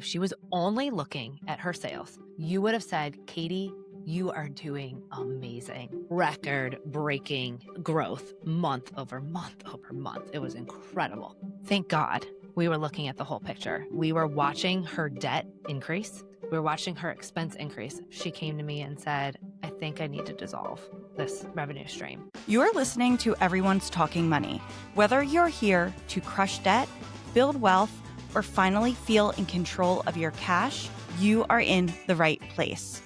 if she was only looking at her sales, you would have said, Katie, you are doing amazing. Record-breaking growth month over month over month. It was incredible. Thank God we were looking at the whole picture. We were watching her debt increase. We were watching her expense increase. She came to me and said, I think I need to dissolve this revenue stream. You're listening to Everyone's Talking Money. Whether you're here to crush debt, build wealth, or finally feel in control of your cash, you are in the right place.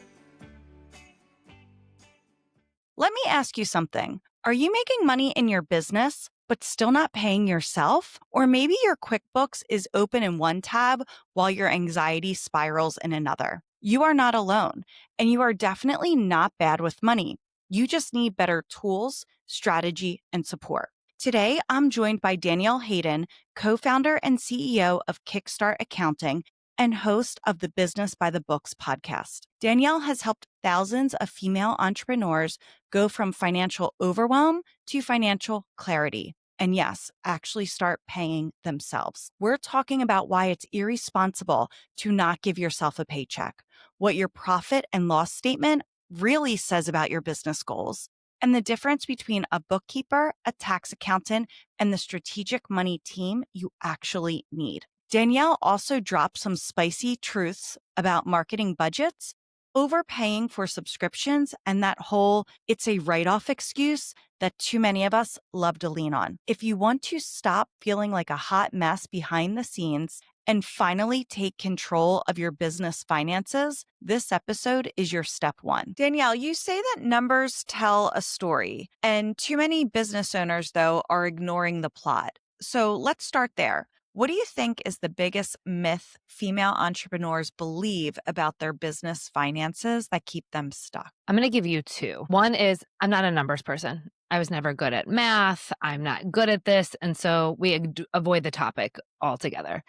Let me ask you something. Are you making money in your business, but still not paying yourself? Or maybe your QuickBooks is open in one tab while your anxiety spirals in another. You are not alone, and you are definitely not bad with money. You just need better tools, strategy, and support. Today, I'm joined by Danielle Hayden, co-founder and CEO of Kickstart Accounting and host of the Business by the Books podcast. Danielle has helped thousands of female entrepreneurs go from financial overwhelm to financial clarity. And yes, actually start paying themselves. We're talking about why it's irresponsible to not give yourself a paycheck, what your profit and loss statement really says about your business goals, and the difference between a bookkeeper, a tax accountant, and the strategic money team you actually need. Danielle also dropped some spicy truths about marketing budgets, overpaying for subscriptions, and that whole it's a write-off excuse that too many of us love to lean on. If you want to stop feeling like a hot mess behind the scenes and finally take control of your business finances, this episode is your step one. Danielle, you say that numbers tell a story, and too many business owners, though, are ignoring the plot. So let's start there. What do you think is the biggest myth female entrepreneurs believe about their business finances that keep them stuck? I'm going to give you two. One is I'm not a numbers person. I was never good at math. I'm not good at this. And so we avoid the topic altogether.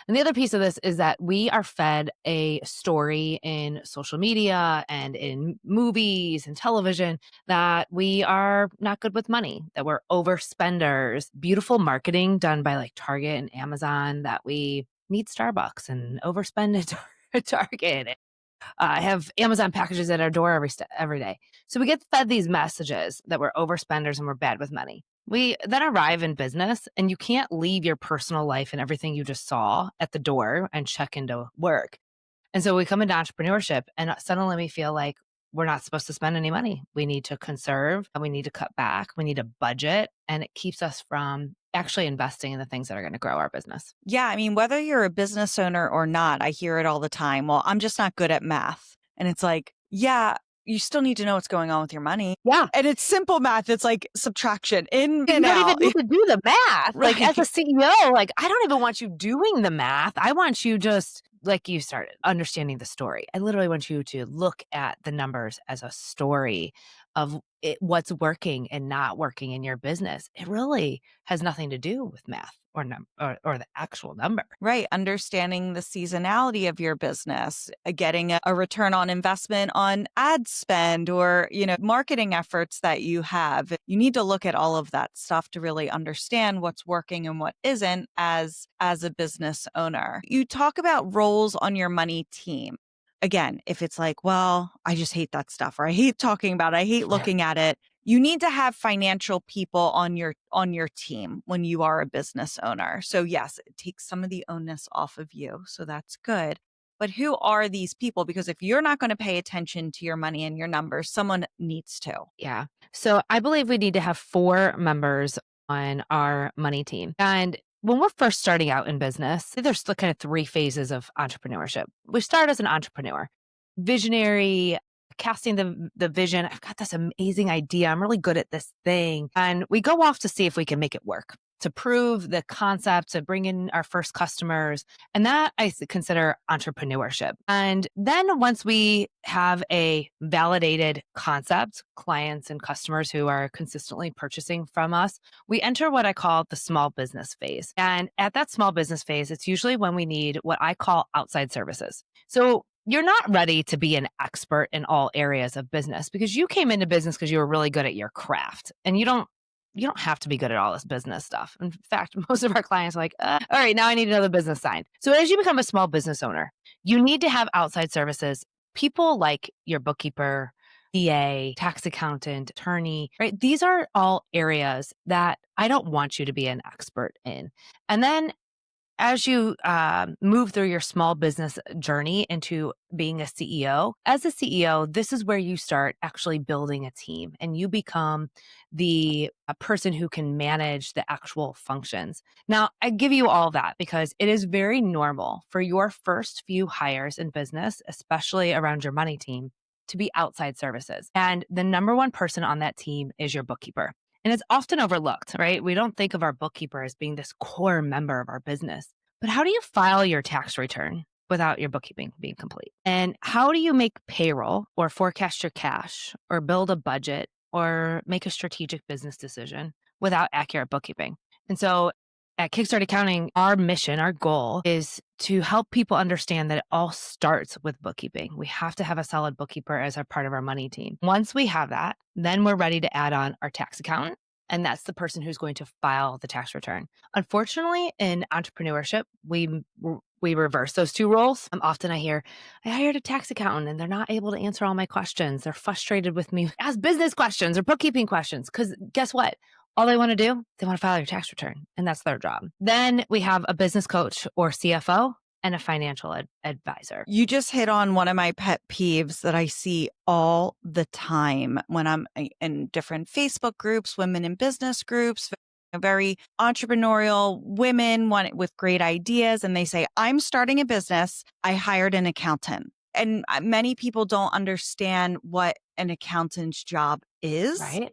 And the other piece of this is that we are fed a story in social media and in movies and television that we are not good with money, that we're overspenders, beautiful marketing done by like Target and Amazon, that we need Starbucks and overspend at Target. I have Amazon packages at our door every day. So we get fed these messages that we're overspenders and we're bad with money. We then arrive in business and you can't leave your personal life and everything you just saw at the door and check into work. And so we come into entrepreneurship and suddenly we feel like we're not supposed to spend any money. We need to conserve and we need to cut back. We need a budget, and it keeps us from actually investing in the things that are going to grow our business. Yeah, I mean, whether you're a business owner or not, I hear it all the time. Well, I'm just not good at math. And it's like, yeah, you still need to know what's going on with your money. Yeah. And it's simple math. It's like subtraction in You and don't out. even need to do the math. Right. Like as a CEO, like I don't even want you doing the math. I want you just like you started understanding the story. I literally want you to look at the numbers as a story of what's working and not working in your business. It really has nothing to do with math or the actual number. Right. Understanding the seasonality of your business, getting a return on investment on ad spend or, marketing efforts that you have. You need to look at all of that stuff to really understand what's working and what isn't as a business owner. You talk about roles on your money team. Again, if it's like, well, I just hate that stuff, or I hate talking about it, I hate looking at it. You need to have financial people on your team when you are a business owner. So yes, it takes some of the onus off of you. So that's good. But who are these people? Because if you're not going to pay attention to your money and your numbers, someone needs to. Yeah. So I believe we need to have 4 members on our money team. And when we're first starting out in business, there's the kind of 3 phases of entrepreneurship. We start as an entrepreneur, visionary, casting the vision. I've got this amazing idea. I'm really good at this thing. And we go off to see if we can make it work, to prove the concept, to bring in our first customers. And that I consider entrepreneurship. And then once we have a validated concept, clients and customers who are consistently purchasing from us, we enter what I call the small business phase. And at that small business phase, it's usually when we need what I call outside services. So you're not ready to be an expert in all areas of business because you came into business because you were really good at your craft and you don't you don't have to be good at all this business stuff. In fact, most of our clients are like, all right, now I need another business signed. So as you become a small business owner, you need to have outside services, people like your bookkeeper, CA, tax accountant, attorney, right? These are all areas that I don't want you to be an expert in. And then as you move through your small business journey into being a CEO, as a CEO, this is where you start actually building a team and you become the person who can manage the actual functions. Now, I give you all that because it is very normal for your first few hires in business, especially around your money team, to be outside services. And the number one person on that team is your bookkeeper. And it's often overlooked, right? We don't think of our bookkeeper as being this core member of our business. But how do you file your tax return without your bookkeeping being complete? And how do you make payroll or forecast your cash or build a budget or make a strategic business decision without accurate bookkeeping? And so at Kickstart Accounting, our mission, our goal is to help people understand that it all starts with bookkeeping. We have to have a solid bookkeeper as a part of our money team. Once we have that, then we're ready to add on our tax accountant. And that's the person who's going to file the tax return. Unfortunately, in entrepreneurship, we reverse those two roles. Often I hear, I hired a tax accountant and they're not able to answer all my questions. They're frustrated with me. Ask business questions or bookkeeping questions. Because guess what? All they want to do, they want to file your tax return, and that's their job. Then we have a business coach or CFO and a financial advisor. You just hit on one of my pet peeves that I see all the time when I'm in different Facebook groups, women in business groups, very entrepreneurial women with great ideas. And they say, I'm starting a business. I hired an accountant. And many people don't understand what an accountant's job is. Right.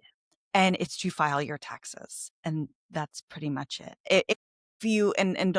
And it's to file your taxes. And that's pretty much it. If you,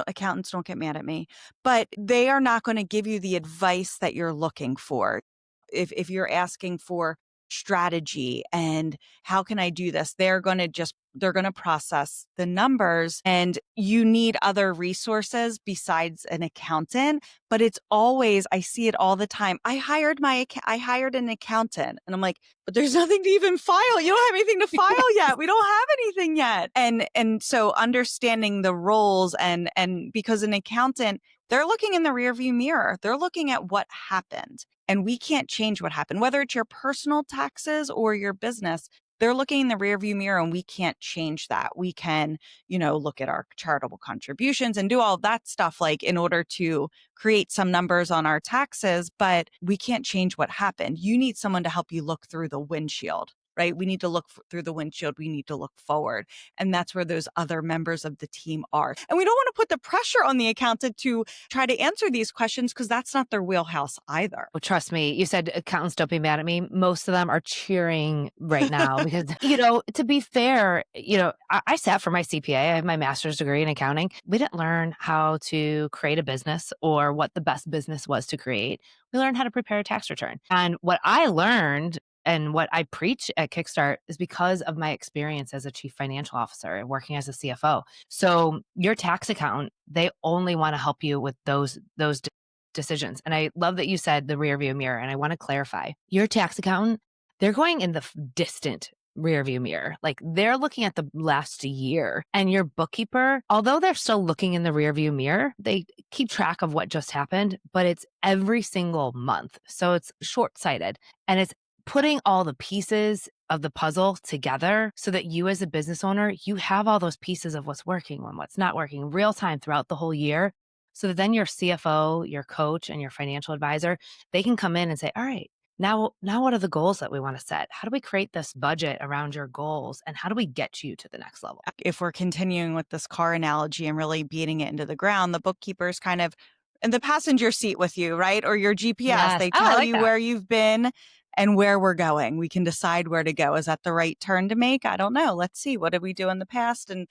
accountants don't get mad at me, but they are not going to give you the advice that you're looking for. If you're asking for strategy and how can I do this, they're going to process the numbers, and you need other resources besides an accountant. But it's always, I see it all the time. I hired an accountant, and I'm like, but there's nothing to even file. You don't have anything to file yet. We don't have anything yet. And so understanding the roles and because an accountant, they're looking in the rearview mirror. They're looking at what happened, and we can't change what happened, whether it's your personal taxes or your business. They're looking in the rearview mirror, and we can't change that. We can, look at our charitable contributions and do all that stuff, like in order to create some numbers on our taxes, but we can't change what happened. You need someone to help you look through the windshield, right? We need to look through the windshield. We need to look forward. And that's where those other members of the team are. And we don't want to put the pressure on the accountant to try to answer these questions because that's not their wheelhouse either. Well, trust me, you said accountants don't be mad at me. Most of them are cheering right now because, to be fair, I sat for my CPA. I have my master's degree in accounting. We didn't learn how to create a business or what the best business was to create. We learned how to prepare a tax return. And what I learned and what I preach at Kickstart is because of my experience as a chief financial officer and working as a CFO. So your tax accountant, they only want to help you with those decisions. And I love that you said the rearview mirror. And I want to clarify, your tax accountant, they're going in the distant rearview mirror. Like they're looking at the last year. And your bookkeeper, although they're still looking in the rearview mirror, they keep track of what just happened, but it's every single month. So it's short-sighted, and it's putting all the pieces of the puzzle together so that you as a business owner, you have all those pieces of what's working and what's not working real time throughout the whole year. So that then your CFO, your coach, and your financial advisor, they can come in and say, all right, now what are the goals that we want to set? How do we create this budget around your goals? And how do we get you to the next level? If we're continuing with this car analogy and really beating it into the ground, the bookkeeper is kind of in the passenger seat with you, right? Or your GPS. Yes. They Oh, I tell like you that. where you've been and where we're going. We can decide where to go. Is that the right turn to make? I don't know. Let's see. What did we do in the past? And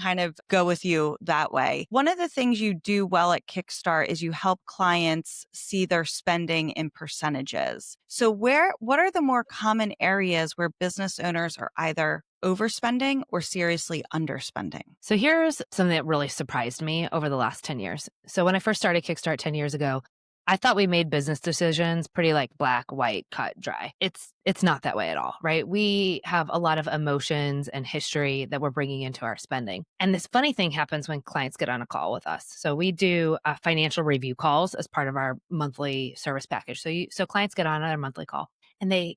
kind of go with you that way. One of the things you do well at Kickstart is you help clients see their spending in percentages. So what are the more common areas where business owners are either overspending or seriously underspending? So here's something that really surprised me over the last 10 years. So when I first started Kickstart 10 years ago, I thought we made business decisions pretty like black, white, cut, dry. It's not that way at all, right? We have a lot of emotions and history that we're bringing into our spending. And this funny thing happens when clients get on a call with us. So we do financial review calls as part of our monthly service package. So clients get on their monthly call and they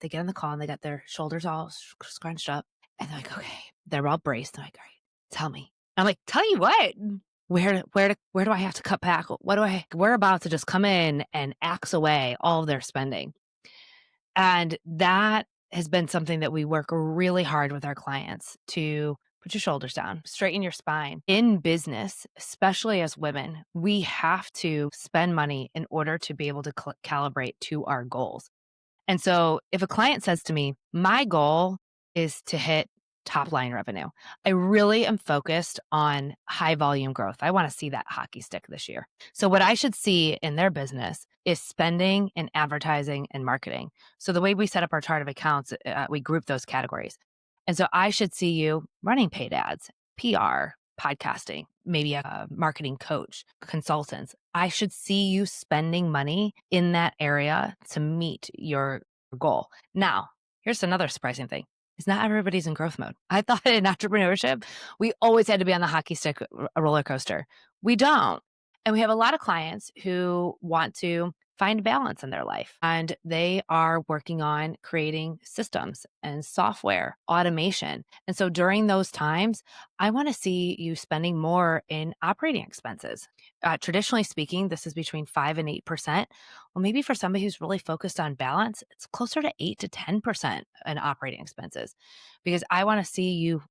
get on the call and they got their shoulders all scrunched up and they're like, okay, they're all braced. They're like, all right, tell me. I'm like, tell you what? Where do I have to cut back? We're about to just come in and axe away all of their spending. And that has been something that we work really hard with our clients to put your shoulders down, straighten your spine. In business, especially as women, we have to spend money in order to be able to calibrate to our goals. And so if a client says to me, my goal is to hit top line revenue, I really am focused on high volume growth. I want to see that hockey stick this year. So what I should see in their business is spending in advertising and marketing. So the way we set up our chart of accounts, we group those categories. And so I should see you running paid ads, PR, podcasting, maybe a marketing coach, consultants. I should see you spending money in that area to meet your goal. Now, here's another surprising thing. Is not everybody's in growth mode. I thought in entrepreneurship, we always had to be on the hockey stick roller coaster. We don't. And we have a lot of clients who want to find balance in their life. And they are working on creating systems and software, automation. And so during those times, I want to see you spending more in operating expenses. Traditionally speaking, this is between 5 and 8%. Well, maybe for somebody who's really focused on balance, it's closer to 8 to 10% in operating expenses because I want to see you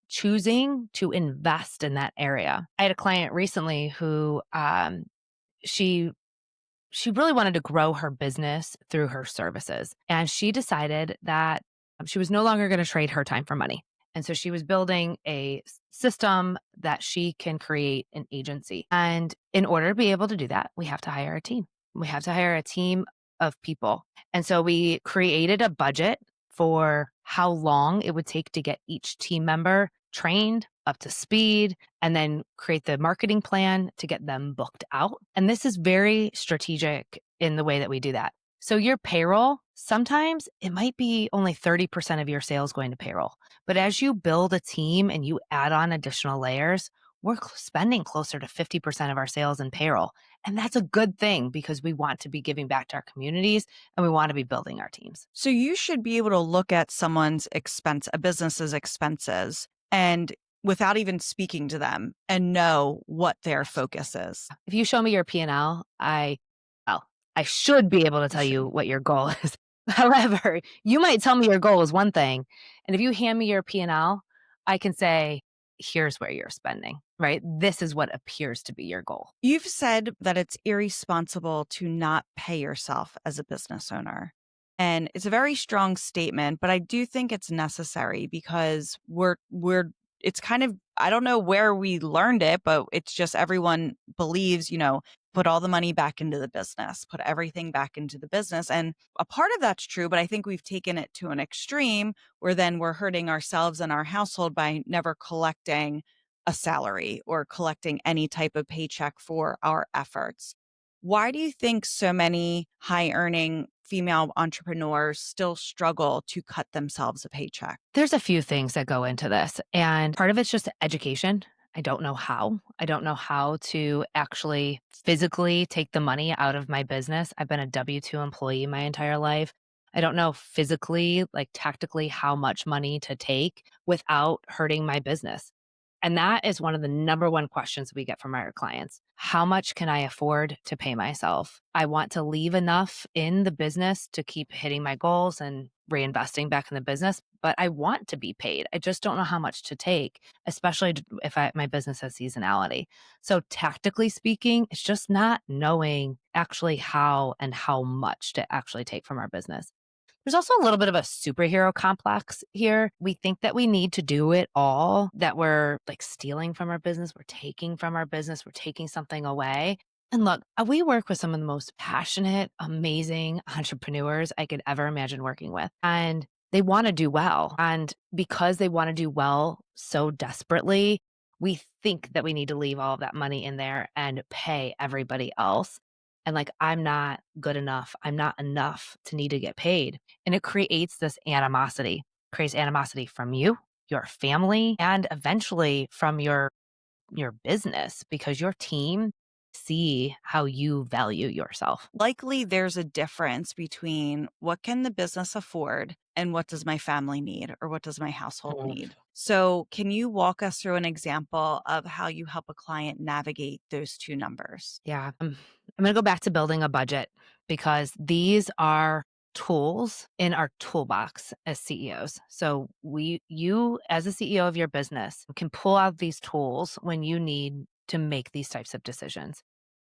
choosing to invest in that area. I had a client recently who she she really wanted to grow her business through her services. And she decided that she was no longer going to trade her time for money. And so she was building a system that she can create an agency. And in order to be able to do that, we have to hire a team. We have to hire a team of people. And so we created a budget for how long it would take to get each team member trained, up to speed, and then create the marketing plan to get them booked out. And this is very strategic in the way that we do that. So your payroll, sometimes it might be only 30% of your sales going to payroll. But as you build a team and you add on additional layers, we're spending closer to 50% of our sales in payroll. And that's a good thing because we want to be giving back to our communities and we want to be building our teams. So you should be able to look at someone's expense, a business's expenses, and without even speaking to them and know what their focus is. If you show me your P&L, well, I should be able to tell you Should. what your goal is. However, you might tell me your goal is one thing, and if you hand me your P&L, I can say, here's where you're spending, right? This is what appears to be your goal. You've said that it's irresponsible to not pay yourself as a business owner. And it's a very strong statement, but I do think it's necessary because it's kind of, I don't know where we learned it, but it's just everyone believes, put all the money back into the business, put everything back into the business. And a part of that's true, but I think we've taken it to an extreme where then we're hurting ourselves and our household by never collecting a salary or collecting any type of paycheck for our efforts. Why do you think so many high earning female entrepreneurs still struggle to cut themselves a paycheck? There's a few things that go into this, and part of it's just education. I don't know how. I don't know how to actually physically take the money out of my business. I've been a W-2 employee my entire life. I don't know physically, like tactically, how much money to take without hurting my business. And that is one of the number one questions we get from our clients. How much can I afford to pay myself? I want to leave enough in the business to keep hitting my goals and reinvesting back in the business, but I want to be paid. I just don't know how much to take, especially if my business has seasonality. So tactically speaking, it's just not knowing actually how and how much to actually take from our business. There's also a little bit of a superhero complex here. We think that we need to do it all, that we're like stealing from our business, we're taking from our business, we're taking something away. And look, we work with some of the most passionate, amazing entrepreneurs I could ever imagine working with. And they want to do well. And because they want to do well so desperately, we think that we need to leave all of that money in there and pay everybody else. and like, I'm not good enough. I'm not enough to need to get paid. And it creates this animosity, creates animosity from you, your family, and eventually from your business because your team see how you value yourself. Likely there's a difference between what can the business afford and what does my family need or what does my household Mm. need. So, can you walk us through an example of how you help a client navigate those two numbers? Yeah. I'm going to go back to building a budget because these are tools in our toolbox as CEOs. So you as a CEO of your business can pull out these tools when you need to make these types of decisions.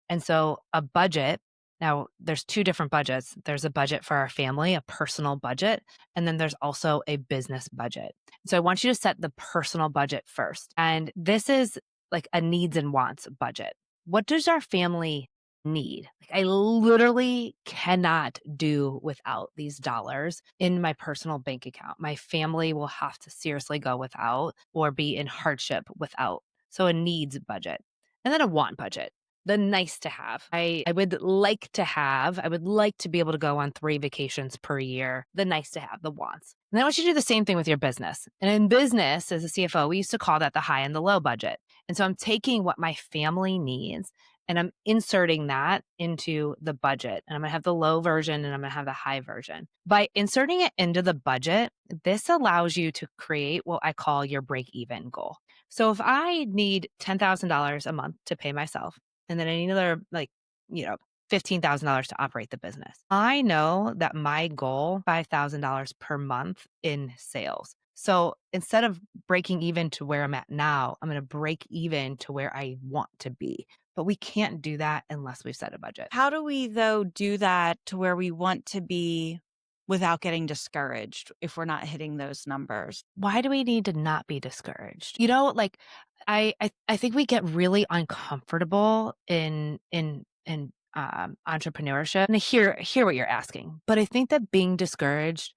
And so a budget, now there's two different budgets. There's a budget for our family, a personal budget, and then there's also a business budget. So I want you to set the personal budget first. And this is like a needs and wants budget. What does our family need? Like I literally cannot do without these dollars in my personal bank account. My family will have to seriously go without or be in hardship without. So a needs budget. And then a want budget, the nice to have. I would like to have, I would like to be able to go on 3 vacations per year, the nice to have, the wants. And then I want you to do the same thing with your business. And in business, as a CFO, we used to call that the high and the low budget. And so I'm taking what my family needs and I'm inserting that into the budget. And I'm going to have the low version and I'm going to have the high version. By inserting it into the budget, this allows you to create what I call your break even goal. So if I need $10,000 a month to pay myself, and then I need another like, $15,000 to operate the business. I know that my goal, $5,000 per month in sales. So instead of breaking even to where I'm at now, I'm going to break even to where I want to be. But we can't do that unless we've set a budget. How do we, though, do that to where we want to be without getting discouraged if we're not hitting those numbers? Why do we need to not be discouraged? Like I think we get really uncomfortable in entrepreneurship. And I hear what you're asking, but I think that being discouraged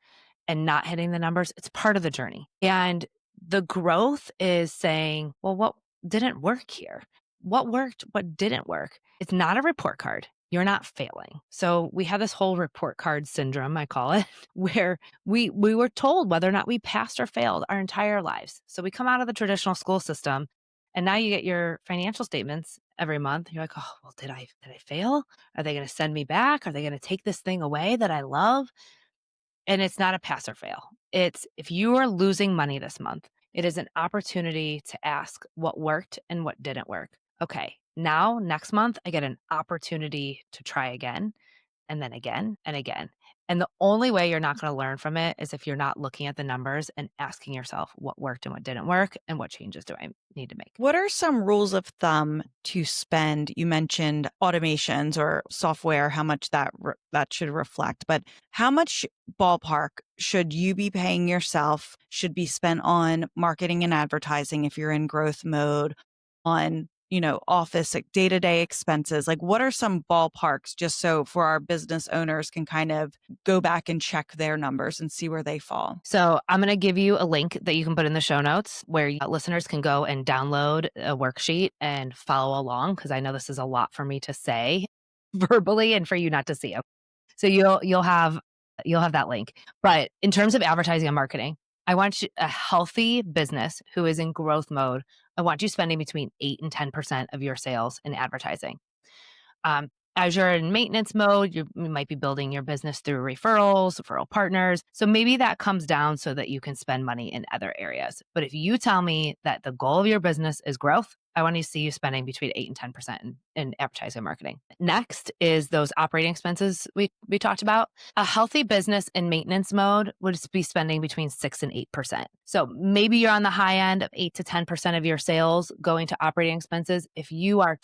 and not hitting the numbers, it's part of the journey. And the growth is saying, well, what didn't work here? What worked? What didn't work? It's not a report card. You're not failing. So we have this whole report card syndrome, I call it, where we were told whether or not we passed or failed our entire lives. So we come out of the traditional school system and now you get your financial statements every month. You're like, "Oh, well, did I fail? Are they going to send me back? Are they going to take this thing away that I love?" And it's not a pass or fail. It's if you are losing money this month, it is an opportunity to ask what worked and what didn't work. Okay, now next month I get an opportunity to try again and then again and again. And the only way you're not going to learn from it is if you're not looking at the numbers and asking yourself what worked and what didn't work and what changes do I need to make. What are some rules of thumb to spend? You mentioned automations or software, how much that should reflect, but how much ballpark should you be paying yourself should be spent on marketing and advertising if you're in growth mode, on office like day-to-day expenses? Like what are some ballparks just so for our business owners can kind of go back and check their numbers and see where they fall? So I'm going to give you a link that you can put in the show notes where listeners can go and download a worksheet and follow along because I know this is a lot for me to say verbally and for you not to see it. So you'll have that link. But in terms of advertising and marketing, I want a healthy business who is in growth mode. I want you spending between 8 and 10% of your sales in advertising. As you're in maintenance mode, you might be building your business through referrals, referral partners. So maybe that comes down so that you can spend money in other areas. But if you tell me that the goal of your business is growth, I want to see you spending between 8 and 10% in advertising and marketing. Next is those operating expenses we talked about. A healthy business in maintenance mode would be spending between 6 and 8%. So maybe you're on the high end of 8 to 10% of your sales going to operating expenses. If you are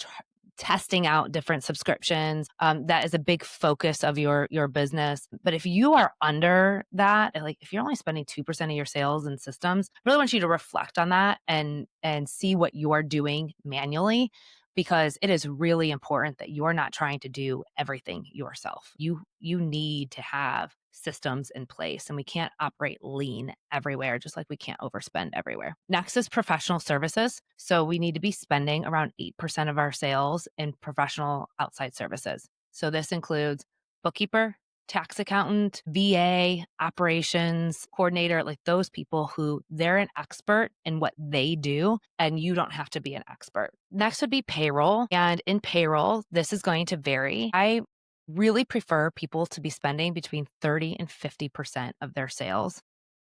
testing out different subscriptions, that is a big focus of your business. But if you are under that, like if you're only spending 2% of your sales in systems, I really want you to reflect on that and see what you are doing manually, because it is really important that you're not trying to do everything yourself. You need to have systems in place, and we can't operate lean everywhere, just like we can't overspend everywhere. Next is professional services. So we need to be spending around 8% of our sales in professional outside services. So this includes bookkeeper, tax accountant, VA, operations coordinator, like those people who they're an expert in what they do, and you don't have to be an expert. Next would be payroll. And in payroll, this is going to vary. I really prefer people to be spending between 30 and 50% of their sales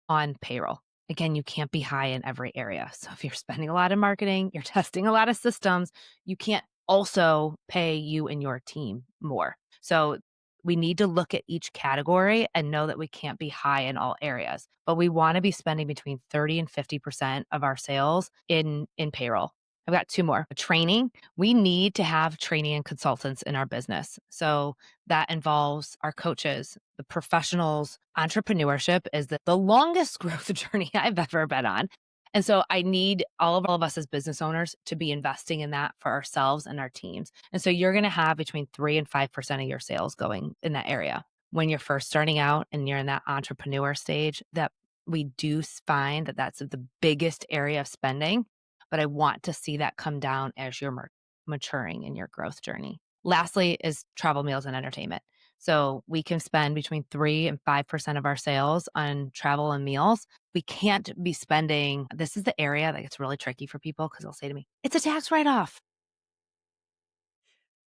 on payroll. Again, you can't be high in every area. So if you're spending a lot in marketing, you're testing a lot of systems, you can't also pay you and your team more. So we need to look at each category and know that we can't be high in all areas, but we want to be spending between 30 and 50% of our sales in payroll. I've got two more. Training. We need to have training and consultants in our business. So that involves our coaches, the professionals. Entrepreneurship is the longest growth journey I've ever been on. And so I need all of us as business owners to be investing in that for ourselves and our teams. And so you're going to have between 3 and 5% of your sales going in that area. When you're first starting out and you're in that entrepreneur stage, that we do find that that's the biggest area of spending, but I want to see that come down as you're maturing in your growth journey. Lastly is travel, meals, and entertainment. So we can spend between 3 and 5% of our sales on travel and meals. We can't be spending, this is the area that gets really tricky for people because they'll say to me, it's a tax write off.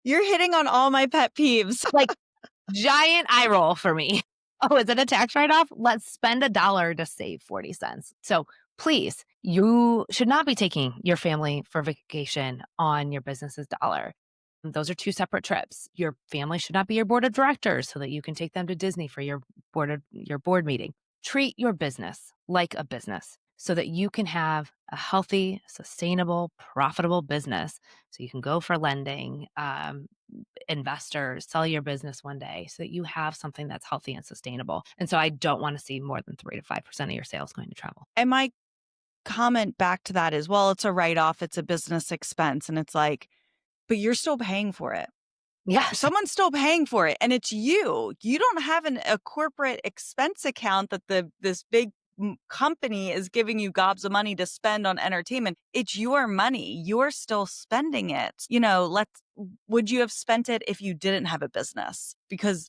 You're hitting on all my pet peeves. Like, giant eye roll for me. Oh, is it a tax write off? Let's spend $1 to save 40 cents. So please, you should not be taking your family for vacation on your business's dollar. Those are two separate trips. Your family should not be your board of directors so that you can take them to Disney for your board meeting. Treat your business like a business so that you can have a healthy, sustainable, profitable business. So you can go for lending, investors, sell your business one day so that you have something that's healthy and sustainable. And so I don't want to see more than 3 to 5% of your sales going to travel. And my comment back to that is, well, it's a write off, it's a business expense. And it's like, but you're still paying for it. Yes. Someone's still paying for it, and it's you. You don't have a corporate expense account that this big company is giving you gobs of money to spend on entertainment. It's your money. You're still spending it. Would you have spent it if you didn't have a business? Because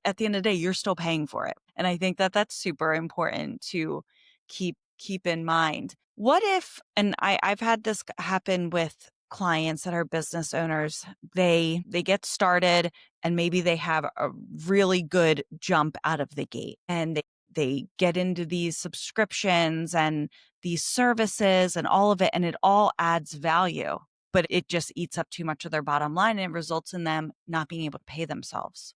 at the end of the day, you're still paying for it. And I think that that's super important to keep in mind. What if, and I've had this happen with clients that are business owners, they get started and maybe they have a really good jump out of the gate, and they get into these subscriptions and these services and all of it, and it all adds value, but it just eats up too much of their bottom line and it results in them not being able to pay themselves.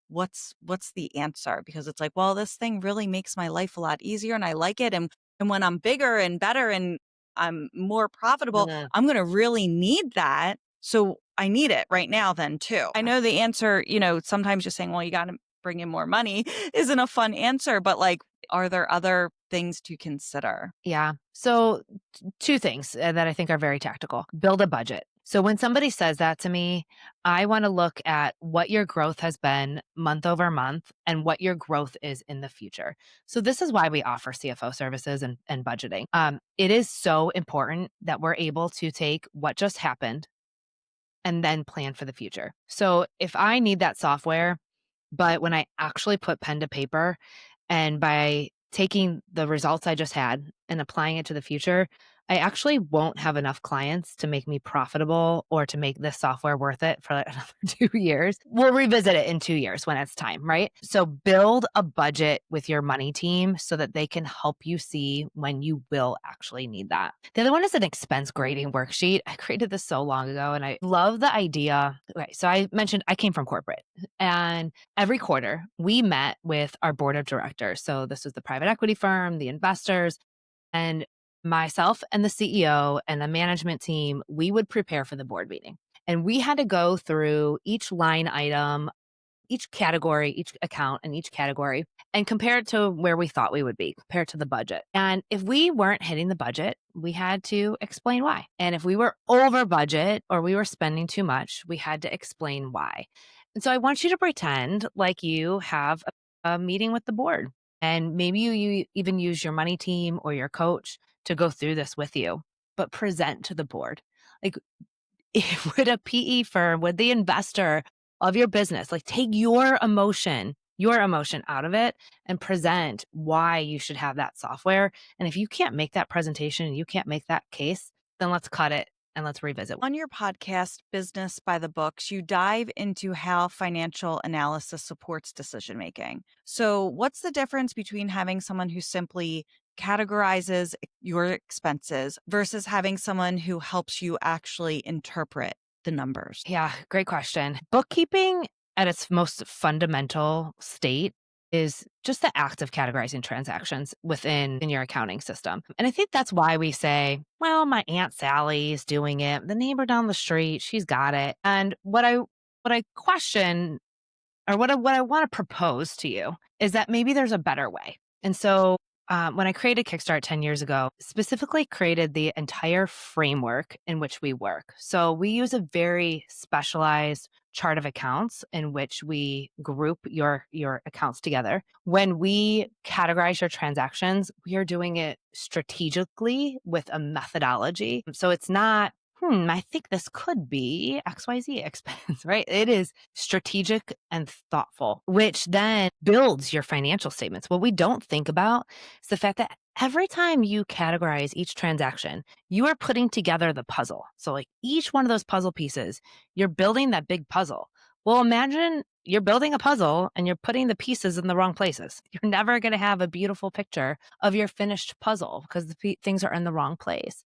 What's the answer? Because it's like, well, this thing really makes my life a lot easier and I like it, and when I'm bigger and better and I'm more profitable, I'm going to really need that. So I need it right now then too. I know the answer, sometimes just saying, well, you got to bring in more money isn't a fun answer, but like, are there other things to consider? Yeah. So two things that I think are very tactical. Build a budget. So when somebody says that to me, I want to look at what your growth has been month over month and what your growth is in the future. So this is why we offer CFO services and budgeting. It is so important that we're able to take what just happened and then plan for the future. So if I need that software, but when I actually put pen to paper and by taking the results I just had and applying it to the future, I actually won't have enough clients to make me profitable or to make this software worth it for like another 2 years. We'll revisit it in 2 years when it's time, right? So build a budget with your money team so that they can help you see when you will actually need that. The other one is an expense grading worksheet. I created this so long ago and I love the idea. Okay, so I mentioned I came from corporate, and every quarter we met with our board of directors. So this was the private equity firm, the investors, and myself and the CEO and the management team, we would prepare for the board meeting. And we had to go through each line item, each category, each account and each category and compare it to where we thought we would be, compare it to the budget. And if we weren't hitting the budget, we had to explain why. And if we were over budget or we were spending too much, we had to explain why. And so I want you to pretend like you have a meeting with the board. And maybe you even use your money team or your coach to go through this with you, but present to the board. Like, would a PE firm, would the investor of your business. Like take your emotion out of it and present why you should have that software. And if you can't make that presentation and you can't make that case, then let's cut it and let's revisit. On your podcast, Business by the Books, you dive into how financial analysis supports decision making. So, what's the difference between having someone who simply categorizes your expenses versus having someone who helps you actually interpret the numbers? Yeah, great question. Bookkeeping at its most fundamental state is just the act of categorizing transactions within in your accounting system. And I think that's why we say, well, my Aunt Sally is doing it. The neighbor down the street, she's got it. And what I question or what I want to propose to you is that maybe there's a better way. And so when I created Kickstart 10 years ago, specifically created the entire framework in which we work. So we use a very specialized chart of accounts in which we group your accounts together. When we categorize your transactions, we are doing it strategically with a methodology. So it's not I think this could be XYZ expense, right? It is strategic and thoughtful, which then builds your financial statements. What we don't think about is the fact that every time you categorize each transaction, you are putting together the puzzle. So, like each one of those puzzle pieces, you're building that big puzzle. Well, imagine you're building a puzzle and you're putting the pieces in the wrong places. You're never going to have a beautiful picture of your finished puzzle because things are in the wrong place.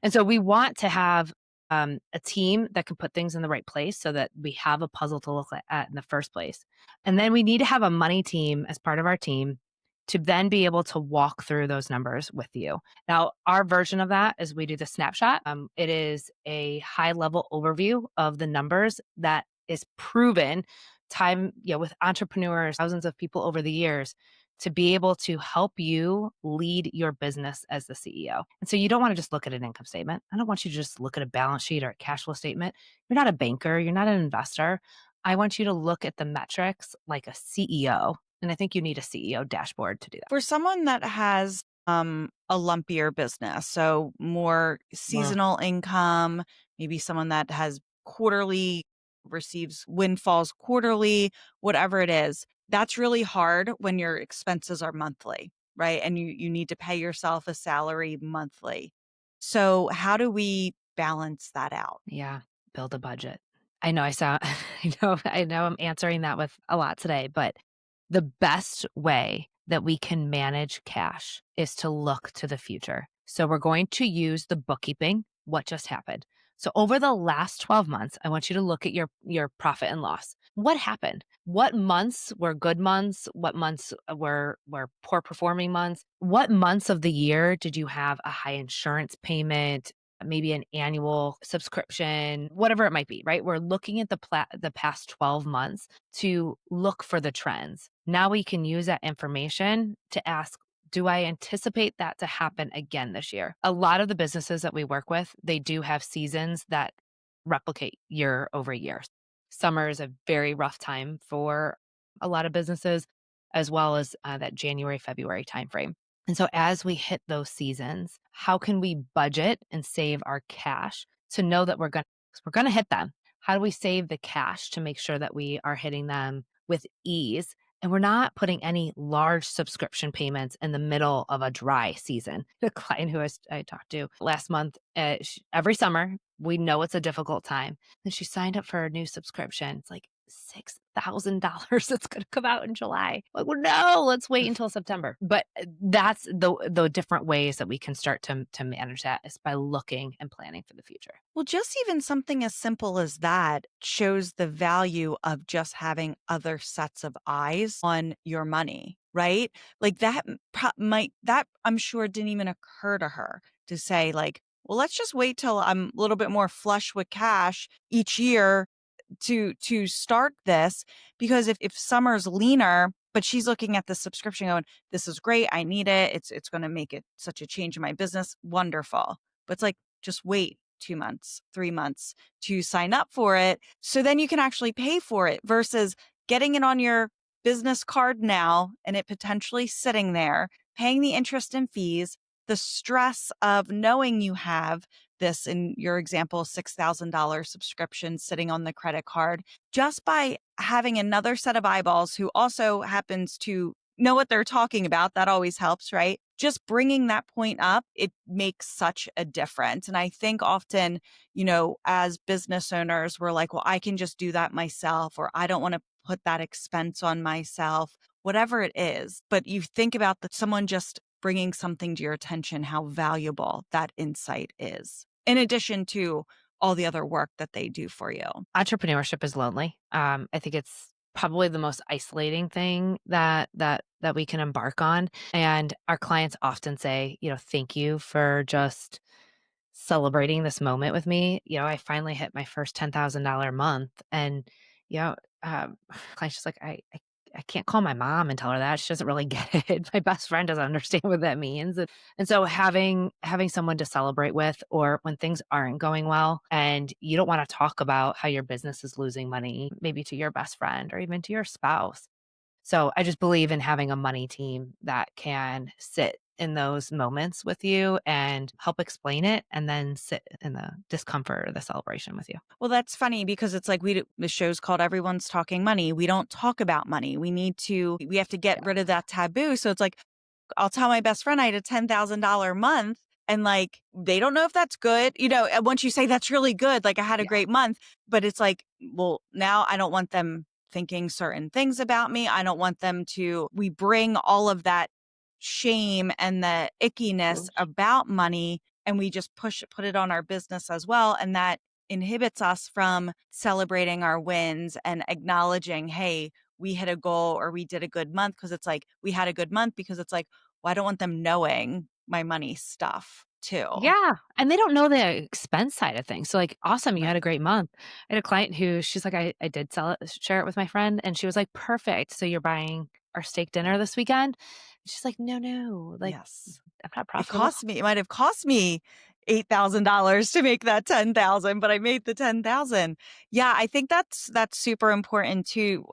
And so we want to have a team that can put things in the right place so that we have a puzzle to look at in the first place. And then we need to have a money team as part of our team to then be able to walk through those numbers with you. Now, our version of that is we do the snapshot. It is a high level overview of the numbers that is proven with entrepreneurs, thousands of people over the years to be able to help you lead your business as the CEO. And so you don't want to just look at an income statement. I don't want you to just look at a balance sheet or a cash flow statement. You're not a banker, you're not an investor. I want you to look at the metrics like a CEO. And I think you need a CEO dashboard to do that. For someone that has a lumpier business, so more Well, seasonal income, maybe someone that has quarterly receives windfalls quarterly, whatever it is, that's really hard when your expenses are monthly, right? And you need to pay yourself a salary monthly. So how do we balance that out? yeah, build a budget. I know I sound I know I'm answering that with a lot today, but the best way that we can manage cash is to look to the future. So we're going to use the bookkeeping, what just happened. So over the last 12 months, I want you to look at your profit and loss. What happened? What months were good months? What months were poor performing months? What months of the year did you have a high insurance payment? Maybe an annual subscription, whatever it might be, right? We're looking at the past 12 months to look for the trends. Now we can use that information to ask, do I anticipate that to happen again this year? A lot of the businesses that we work with, they do have seasons that replicate year over year. Summer is a very rough time for a lot of businesses, as well as that January, February timeframe. And so as we hit those seasons, how can we budget and save our cash to know that we're going to hit them? How do we save the cash to make sure that we are hitting them with ease and we're not putting any large subscription payments in the middle of a dry season? The client who I talked to last month, every summer, we know it's a difficult time. And she signed up for a new subscription. It's like $6,000 that's going to come out in July. Like, well, no, let's wait until September. But that's the different ways that we can start to manage that is by looking and planning for the future. Well, just even something as simple as that shows the value of just having other sets of eyes on your money, right? Like that that I'm sure didn't even occur to her to say like, well, let's just wait till I'm a little bit more flush with cash each year to start this, because if summer's leaner but she's looking at the subscription going, this is great, I need it, it's going to make it such a change in my business, wonderful. But it's like, just wait 2 months 3 months to sign up for it so then you can actually pay for it versus getting it on your business card now and it potentially sitting there paying the interest and fees the stress of knowing you have this, in your example, $6,000 subscription sitting on the credit card, just by having another set of eyeballs who also happens to know what they're talking about. That always helps, right? Just bringing that point up, it makes such a difference. And I think often, as business owners, we're like, well, I can just do that myself, or I don't want to put that expense on myself, whatever it is. But you think about that someone just bringing something to your attention, how valuable that insight is, in addition to all the other work that they do for you. Entrepreneurship is lonely. I think it's probably the most isolating thing that we can embark on, and our clients often say, "Thank you for just celebrating this moment with me." I finally hit my first $10,000 month, and, you know, client's just like, I can't call my mom and tell her that. She doesn't really get it. My best friend doesn't understand what that means." And so having someone to celebrate with, or when things aren't going well and you don't wanna talk about how your business is losing money, maybe to your best friend or even to your spouse. So I just believe in having a money team that can sit in those moments with you and help explain it, and then sit in the discomfort or the celebration with you. Well, that's funny because it's like the show's called Everyone's Talking Money. We don't talk about money. We have to get Yeah. rid of that taboo. So it's like, I'll tell my best friend I had a $10,000 month, and like, they don't know if that's good. And once you say that's really good, like I had a Yeah. great month, but it's like, well, now I don't want them thinking certain things about me. I don't want them to, we bring all of that shame and the ickiness Mm. about money, and we just put it on our business as well. And that inhibits us from celebrating our wins and acknowledging, hey, we hit a goal or we did a good month. Cause it's like, we had a good month because it's like, well, I don't want them knowing my money stuff too. Yeah, and they don't know the expense side of things. So, like, awesome, you had a Right. great month. I had a client who she's like, I did share it with my friend, and she was like, "Perfect. So you're buying our steak dinner this weekend?" She's like, "No, no, like, Yes. I'm not profitable." It might have cost me $8,000 to make that 10,000, but I made the 10,000. Yeah. I think that's super important too.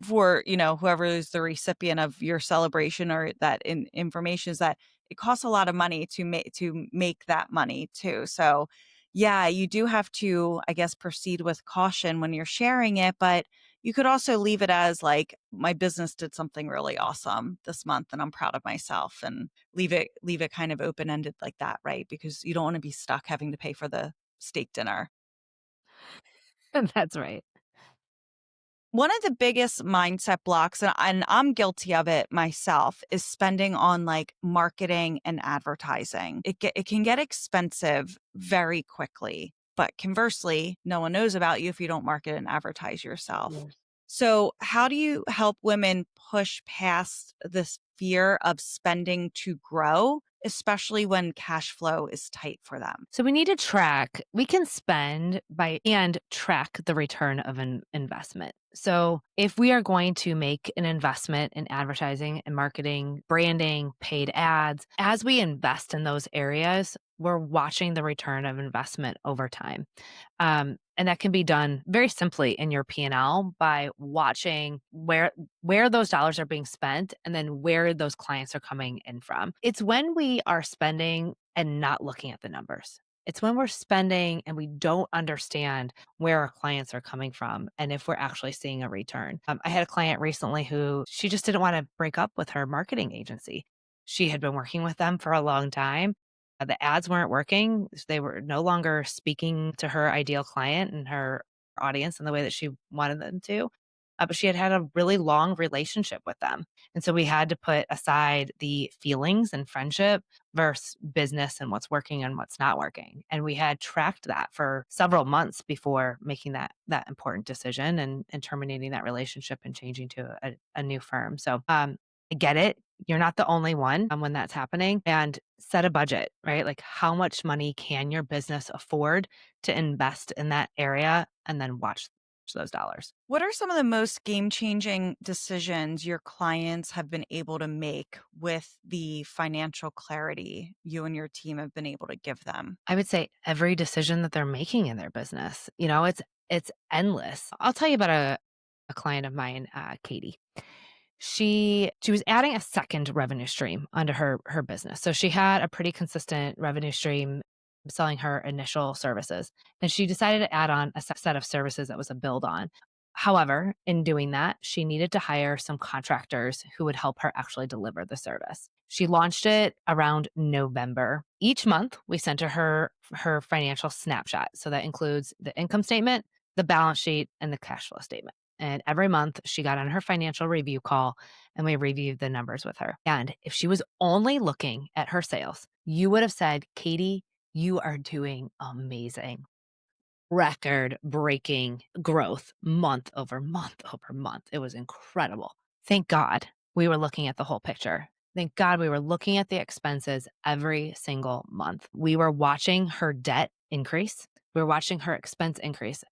For whoever is the recipient of your celebration or that information, is that it costs a lot of money to make that money too. So yeah, you do have to, I guess, proceed with caution when you're sharing it, but you could also leave it as like, my business did something really awesome this month and I'm proud of myself, and leave it kind of open ended like that, right? Because you don't want to be stuck having to pay for the steak dinner. That's right. One of the biggest mindset blocks, and I'm guilty of it myself, is spending on like marketing and advertising. It can get expensive very quickly, but conversely, no one knows about you if you don't market and advertise yourself. Yes. So, how do you help women push past this fear of spending to grow, especially when cash flow is tight for them? So we can spend by and track the return of an investment. So if we are going to make an investment in advertising and marketing, branding, paid ads, as we invest in those areas, we're watching the return of investment over time. And that can be done very simply in your P&L by watching where those dollars are being spent, and then where those clients are coming in from. It's when we are spending and not looking at the numbers. It's when we're spending and we don't understand where our clients are coming from and if we're actually seeing a return. I had a client recently who she just didn't want to break up with her marketing agency. She had been working with them for a long time. The ads weren't working. They were no longer speaking to her ideal client and her audience in the way that she wanted them to. But she had had a really long relationship with them. And so we had to put aside the feelings and friendship versus business and what's working and what's not working. And we had tracked that for several months before making that important decision, and terminating that relationship and changing to a new firm. So I get it. You're not the only one when that's happening. And set a budget, right? Like, how much money can your business afford to invest in that area, and then watch those dollars. What are some of the most game changing decisions your clients have been able to make with the financial clarity you and your team have been able to give them? I would say every decision that they're making in their business, it's endless. I'll tell you about a client of mine, Katie. She was adding a second revenue stream onto her business. So she had a pretty consistent revenue stream selling her initial services. And she decided to add on a set of services that was a build on. However, in doing that, she needed to hire some contractors who would help her actually deliver the service. She launched it around November. Each month, we sent her financial snapshot. So that includes the income statement, the balance sheet, and the cash flow statement. And every month she got on her financial review call and we reviewed the numbers with her. And if she was only looking at her sales, you would have said, Katie, you are doing amazing. Record breaking growth month over month over month. It was incredible. Thank God we were looking at the whole picture. Thank God we were looking at the expenses every single month. We were watching her debt increase. We were watching her expense increase.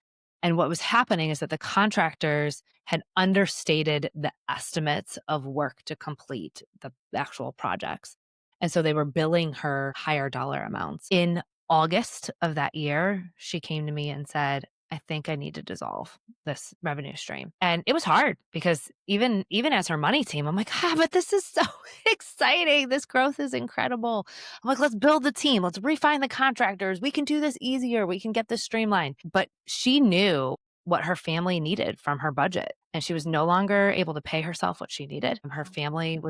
And what was happening is that the contractors had understated the estimates of work to complete the actual projects. And so they were billing her higher dollar amounts. In August of that year, she came to me and said, I think I need to dissolve this revenue stream. And it was hard because even as her money team, I'm like, but this is so exciting. This growth is incredible. I'm like, let's build the team. Let's refine the contractors. We can do this easier. We can get this streamlined. But she knew what her family needed from her budget. And she was no longer able to pay herself what she needed. Her family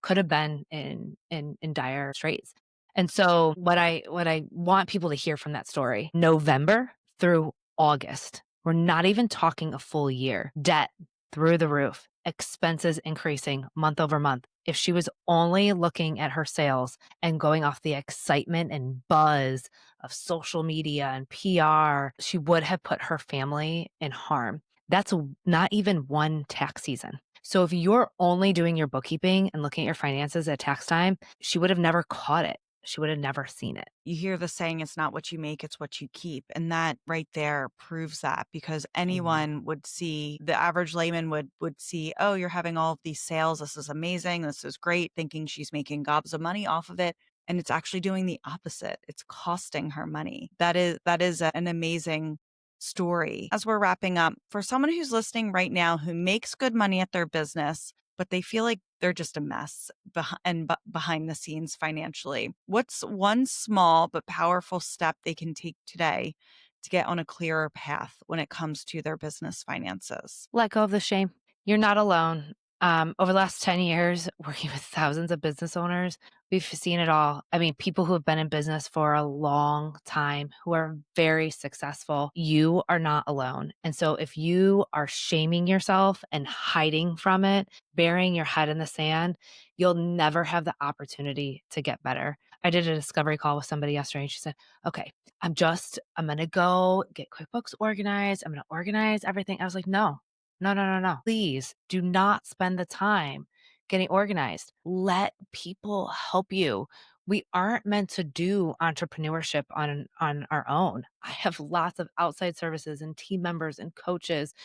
could have been in dire straits. And so what I want people to hear from that story, November through August, we're not even talking a full year. Debt through the roof, expenses increasing month over month. If she was only looking at her sales and going off the excitement and buzz of social media and PR, she would have put her family in harm. That's not even one tax season. So if you're only doing your bookkeeping and looking at your finances at tax time, she would have never caught it. She would have never seen it. You hear the saying, it's not what you make, it's what you keep. And that right there proves that, because anyone would see, the average layman would see, oh, you're having all of these sales. This is amazing. This is great, thinking she's making gobs of money off of it. And it's actually doing the opposite. It's costing her money. That is an amazing story. As we're wrapping up, for someone who's listening right now who makes good money at their business, but they feel like they're just a mess behind the scenes financially, what's one small but powerful step they can take today to get on a clearer path when it comes to their business finances? Let go of the shame. You're not alone. Over the last 10 years, working with thousands of business owners, we've seen it all. I mean, people who have been in business for a long time, who are very successful. You are not alone. And so if you are shaming yourself and hiding from it, burying your head in the sand, you'll never have the opportunity to get better. I did a discovery call with somebody yesterday and she said, okay, I'm going to go get QuickBooks organized. I'm going to organize everything. I was like, no. No, no, no, no. Please do not spend the time getting organized. Let people help you. We aren't meant to do entrepreneurship on our own. I have lots of outside services and team members and coaches,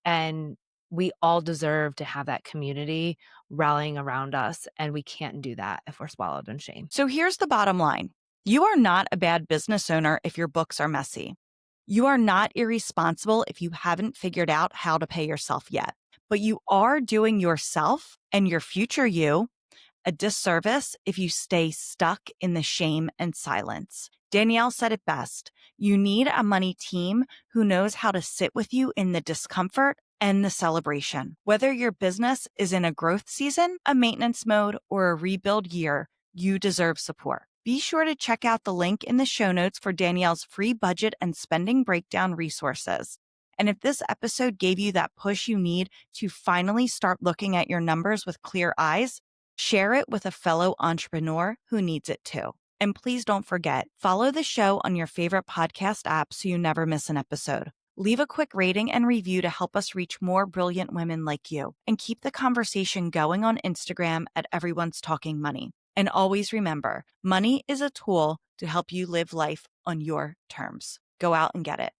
and we all deserve to have that community rallying around us. And we can't do that if we're swallowed in shame. So here's the bottom line. You are not a bad business owner if your books are messy. You are not irresponsible if you haven't figured out how to pay yourself yet, but you are doing yourself and your future you a disservice if you stay stuck in the shame and silence. Danielle said it best. You need a money team who knows how to sit with you in the discomfort and the celebration. Whether your business is in a growth season, a maintenance mode, or a rebuild year, you deserve support. Be sure to check out the link in the show notes for Danielle's free budget and spending breakdown resources. And if this episode gave you that push you need to finally start looking at your numbers with clear eyes, share it with a fellow entrepreneur who needs it too. And please don't forget, follow the show on your favorite podcast app so you never miss an episode. Leave a quick rating and review to help us reach more brilliant women like you. And keep the conversation going on Instagram at Everyone's Talking Money. And always remember, money is a tool to help you live life on your terms. Go out and get it.